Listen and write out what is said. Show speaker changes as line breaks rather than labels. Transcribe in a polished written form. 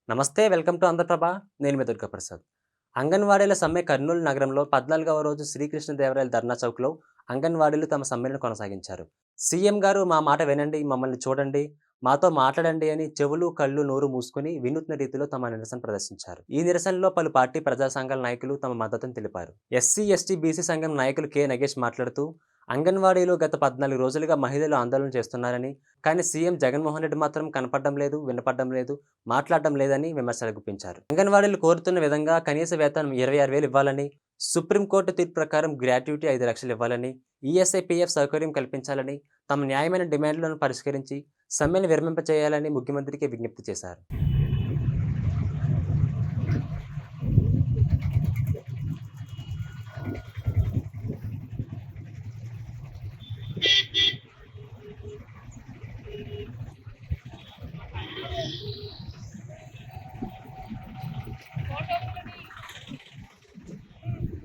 నమస్తే. Welcome to Andhra Prabha. నేను మీ దుర్గాప్రసాద్. అంగన్వాడీల సమ్మె కర్నూలు నగరంలో 14వ రోజు శ్రీకృష్ణదేవరాయల ధర్నా చౌక్‌లో అంగన్వాడీలు తమ సమ్మెను కొనసాగించారు. సీఎం గారు మా మాట వినండి, మమ్మల్ని చూడండి, మాతో మాట్లాడండి అని చెవులు, కళ్ళు, నోరు మూసుకొని వినూత్న రీతిలో తమ నిరసన ప్రదర్శించారు. ఈ నిరసనలో పలు పార్టీ ప్రజా సంఘాల నాయకులు తమ మద్దతును తెలిపారు. ఎస్సీ, ఎస్టీ, బీసీ సంఘం నాయకులు కె. నగేష్ మాట్లాడుతూ అంగన్వాడీలో గత 14 రోజులుగా మహిళలు ఆందోళన చేస్తున్నారని, కానీ సీఎం జగన్మోహన్ రెడ్డి మాత్రం కనపడడం లేదు, వినపడడం లేదు, మాట్లాడడం లేదని విమర్శలు గుప్పించారు. అంగన్వాడీలు కోరుతున్న విధంగా కనీస వేతనం 26,000 ఇవ్వాలని, సుప్రీంకోర్టు తీర్పు ప్రకారం గ్రాట్యుటీ 5 లక్షలు ఇవ్వాలని, ఈఎస్ఐ, పీఎఫ్ సౌకర్యం కల్పించాలని, తమ న్యాయమైన డిమాండ్లను పరిష్కరించి సమ్మెను విరమింపచేయాలని ముఖ్యమంత్రికి విజ్ఞప్తి చేశారు.